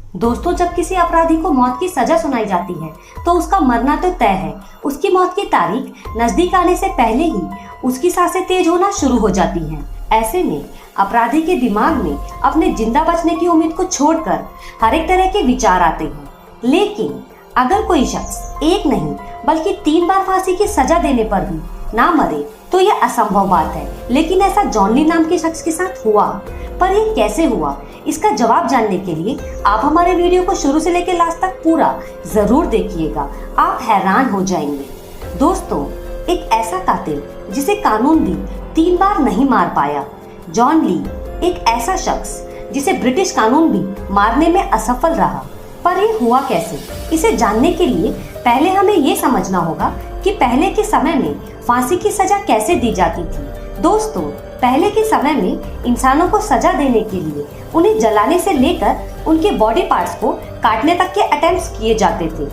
दोस्तों, जब किसी अपराधी को मौत की सजा सुनाई जाती है तो उसका मरना तो तय है। उसकी मौत की तारीख नजदीक आने से पहले ही उसकी सांसें तेज होना शुरू हो जाती हैं। ऐसे में अपराधी के दिमाग में अपने जिंदा बचने की उम्मीद को छोड़कर हर एक तरह के विचार आते हैं। लेकिन अगर कोई शख्स एक नहीं बल्कि 3 बार फांसी की सजा देने पर भी ना मरे तो यह असंभव बात है। लेकिन ऐसा जॉन ली नाम के शख्स के साथ हुआ। पर यह कैसे हुआ, इसका जवाब जानने के लिए आप हमारे वीडियो को शुरू से लेकर लास्ट तक पूरा जरूर देखिएगा। आप हैरान हो जाएंगे। दोस्तों, एक ऐसा कातिल जिसे कानून भी 3 बार नहीं मार पाया। जॉन ली एक ऐसा शख्स जिसे ब्रिटिश कानून भी मारने में असफल रहा। पर यह हुआ कैसे, इसे जानने के लिए पहले हमें ये समझना होगा कि पहले के समय में फांसी की सजा कैसे दी जाती थी। दोस्तों, पहले के समय में इंसानों को सजा देने के लिए उन्हें जलाने से लेकर उनके बॉडी पार्ट्स को काटने तक के अटेम्प्ट्स किए जाते थे।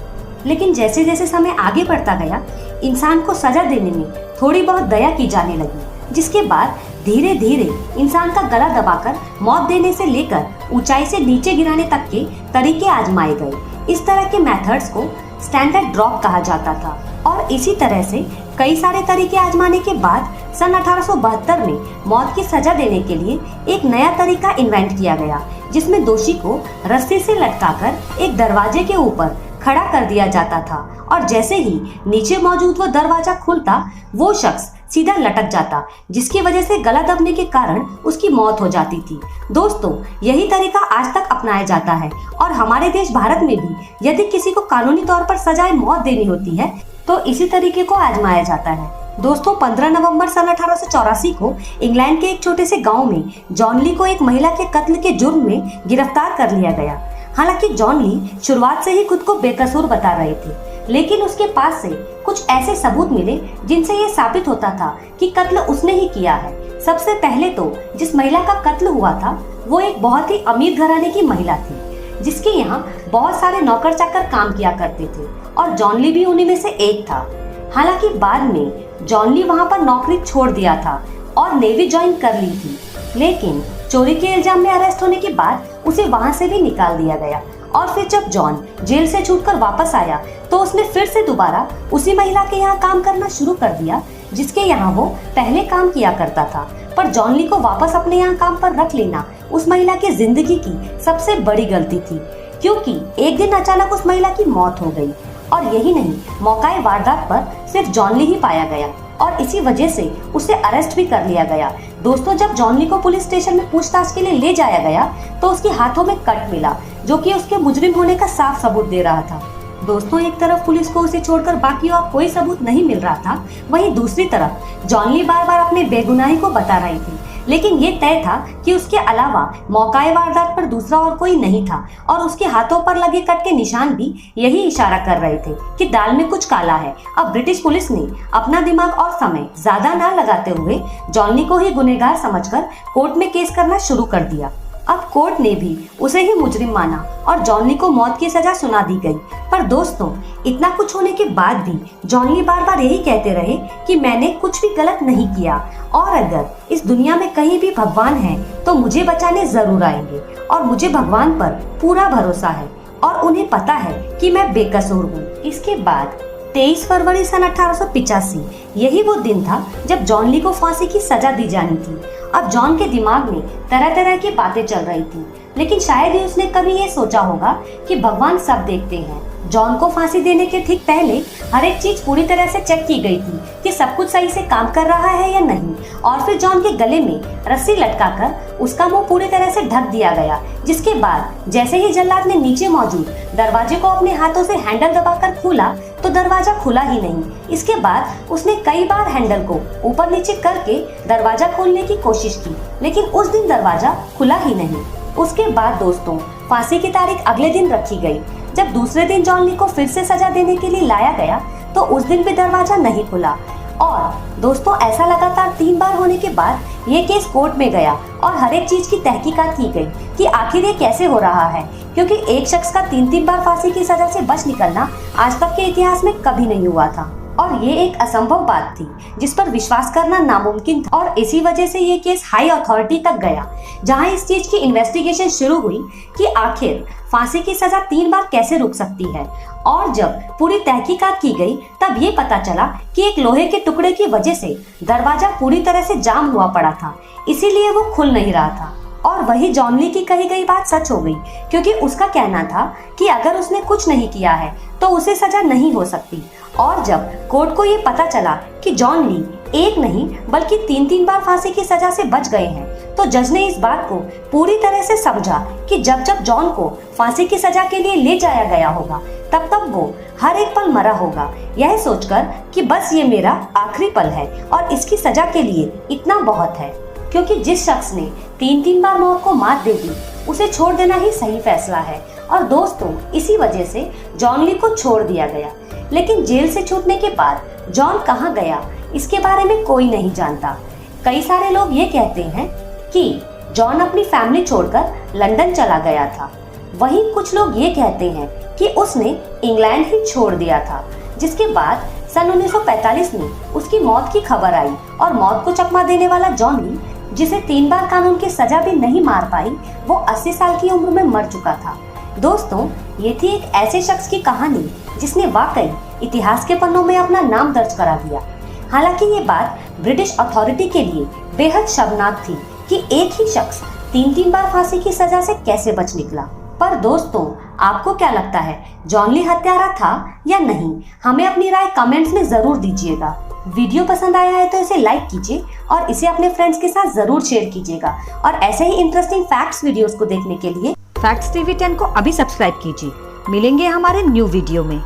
लेकिन जैसे जैसे समय आगे बढ़ता गया, इंसान को सजा देने में थोड़ी बहुत दया की जाने लगी, जिसके बाद धीरे धीरे इंसान का गला दबाकर मौत देने से लेकर ऊंचाई से नीचे गिराने तक के तरीके आजमाए गए। इस तरह के मेथड्स को स्टैंडर्ड ड्रॉप कहा जाता था। और इसी तरह से कई सारे तरीके आजमाने के बाद सन 1872 में मौत की सजा देने के लिए एक नया तरीका इन्वेंट किया गया, जिसमें दोषी को रस्सी से लटकाकर एक दरवाजे के ऊपर खड़ा कर दिया जाता था और जैसे ही नीचे मौजूद वो दरवाजा खुलता, वो शख्स सीधा लटक जाता, जिसकी वजह से गला दबने के कारण उसकी मौत हो जाती थी। दोस्तों, यही तरीका आज तक अपनाया जाता है और हमारे देश भारत में भी यदि किसी को कानूनी तौर पर सजाए मौत देनी होती है तो इसी तरीके को आजमाया जाता है। दोस्तों, 15 नवंबर सन 1884 को इंग्लैंड के एक छोटे से गांव में जॉन ली को एक महिला के कत्ल के जुर्म में गिरफ्तार कर लिया गया। हालांकि जॉन ली शुरुआत से ही खुद को बेकसूर बता रहे थे, लेकिन उसके पास से कुछ ऐसे सबूत मिले जिनसे ये साबित होता था कि कत्ल उसने ही किया है। सबसे पहले तो जिस महिला का कत्ल हुआ था वो एक बहुत ही अमीर घराने की महिला थी, जिसके यहाँ बहुत सारे नौकर चाकर काम किया करते थे और जॉन ली भी उन्हीं में से एक था। हालांकि बाद में जॉन ली वहाँ पर नौकरी छोड़ दिया था और नेवी ज्वाइन कर ली थी, लेकिन चोरी के इल्जाम में अरेस्ट होने के बाद उसे वहाँ से भी निकाल दिया गया। और फिर जब जॉन जेल से छूटकर वापस आया तो उसने फिर से दोबारा उसी महिला के यहाँ काम करना शुरू कर दिया जिसके यहाँ वो पहले काम किया करता था। पर जॉन ली को वापस अपने यहाँ काम पर रख लेना उस महिला की जिंदगी की सबसे बड़ी गलती थी, क्योंकि एक दिन अचानक उस महिला की मौत हो गई। और यही नहीं, मौकाए वारदात पर सिर्फ जॉन ली ही पाया गया और इसी वजह से उसे अरेस्ट भी कर लिया गया। दोस्तों, जब जॉन ली को पुलिस स्टेशन में पूछताछ के लिए ले जाया गया तो उसके हाथों में कट मिला, जो कि उसके मुजरिम होने का साफ सबूत दे रहा था। दोस्तों, एक तरफ पुलिस को उसे छोड़कर बाकी और कोई सबूत नहीं मिल रहा था, वहीं दूसरी तरफ जॉन ली बार बार अपने बेगुनाही को बता रही थी। लेकिन ये तय था कि उसके अलावा मौकाए वारदात पर दूसरा और कोई नहीं था और उसके हाथों पर लगे कट के निशान भी यही इशारा कर रहे थे कि दाल में कुछ काला है। अब ब्रिटिश पुलिस ने अपना दिमाग और समय ज्यादा ना लगाते हुए जॉन ली को ही गुनहगार समझकर कोर्ट में केस करना शुरू कर दिया। अब कोर्ट ने भी उसे ही मुजरिम माना और जॉन ली को मौत की सजा सुना दी गई। पर दोस्तों, इतना कुछ होने के बाद भी जॉन ली बार बार यही कहते रहे कि मैंने कुछ भी गलत नहीं किया और अगर इस दुनिया में कहीं भी भगवान है तो मुझे बचाने जरूर आएंगे और मुझे भगवान पर पूरा भरोसा है और उन्हें पता है कि मैं बेकसूर हूँ। इसके बाद 23 फरवरी सन 1885 यही वो दिन था जब जॉन ली को फांसी की सजा दी जानी थी। अब जॉन के दिमाग में तरह तरह की बातें चल रही थी, लेकिन शायद ही उसने कभी ये सोचा होगा कि भगवान सब देखते हैं। जॉन को फांसी देने के ठीक पहले हर एक चीज पूरी तरह से चेक की गई थी कि सब कुछ सही से काम कर रहा है या नहीं, और फिर जॉन के गले में रस्सी लटकाकर उसका मुंह पूरी तरह से ढक दिया गया। जिसके बाद जैसे ही जल्लाद ने नीचे मौजूद दरवाजे को अपने हाथों से हैंडल दबाकर खोला तो दरवाजा खुला ही नहीं। इसके बाद उसने कई बार हैंडल को ऊपर नीचे करके दरवाजा खोलने की कोशिश की, लेकिन उस दिन दरवाजा खुला ही नहीं। उसके बाद दोस्तों, फांसी की तारीख अगले दिन रखी गई। जब दूसरे दिन जॉन ली को फिर से सजा देने के लिए लाया गया तो उस दिन भी दरवाजा नहीं खुला। और दोस्तों, ऐसा लगातार 3 बार होने के बाद ये केस कोर्ट में गया और हर एक चीज की तहकीकात की गई कि आखिर ये कैसे हो रहा है, क्योंकि एक शख्स का 3 बार फांसी की सजा से बच निकलना आज तक के इतिहास में कभी नहीं हुआ था। और ये एक असंभव बात थी जिस पर विश्वास करना नामुमकिन था। और इसी वजह से ये केस हाई अथॉरिटी तक गया, जहां इस चीज की इन्वेस्टिगेशन शुरू हुई कि आखिर फांसी की सजा 3 बार कैसे रुक सकती है। और जब पूरी तहकीकात की गई तब ये पता चला कि एक लोहे के टुकड़े की वजह से दरवाजा पूरी तरह से जाम हुआ पड़ा था, इसीलिए वो खुल नहीं रहा था। और वही जॉन ली की कही गई बात सच हो गई, क्योंकि उसका कहना था कि अगर उसने कुछ नहीं किया है तो उसे सजा नहीं हो सकती। और जब कोर्ट को ये पता चला कि जॉन ली एक नहीं बल्कि 3 बार फांसी की सजा से बच गए हैं, तो जज ने इस बात को पूरी तरह से समझा कि जब जब जॉन को फांसी की सजा के लिए ले जाया गया होगा तब तब वो हर एक पल मरा होगा, यह सोचकर कि बस ये मेरा आखिरी पल है और इसकी सजा के लिए इतना बहुत है। क्योंकि जिस शख्स ने 3 बार मौत को मात दे दी उसे छोड़ देना ही सही फैसला है। और दोस्तों, इसी वजह से जॉन ली को छोड़ दिया गया। लेकिन जेल से छूटने के बाद जॉन कहाँ गया इसके बारे में कोई नहीं जानता। कई सारे लोग ये कहते हैं कि जॉन अपनी फैमिली छोड़कर लंदन चला गया था। वहीं कुछ लोग ये कहते हैं कि उसने इंग्लैंड ही छोड़ दिया था, जिसके बाद सन 1945 में उसकी मौत की खबर आई। और मौत को चकमा देने वाला जॉन ली, जिसे 3 बार कानून की सजा भी नहीं मार पाई, वो 80 साल की उम्र में मर चुका था। दोस्तों, ये थी एक ऐसे शख्स की कहानी जिसने वाकई इतिहास के पन्नों में अपना नाम दर्ज करा दिया। हालांकि ये बात ब्रिटिश अथॉरिटी के लिए बेहद शर्मनाक थी कि एक ही शख्स 3 बार फांसी की सजा से कैसे बच निकला। पर दोस्तों, आपको क्या लगता है, जॉन ली हत्यारा था या नहीं? हमें अपनी राय कमेंट्स में जरूर दीजिएगा। वीडियो पसंद आया है तो इसे लाइक कीजिए और इसे अपने फ्रेंड्स के साथ जरूर शेयर कीजिएगा। और ऐसे ही इंटरेस्टिंग फैक्ट्स वीडियोस को देखने के लिए फैक्ट्स टीवी 10 को अभी सब्सक्राइब कीजिए। मिलेंगे हमारे न्यू वीडियो में।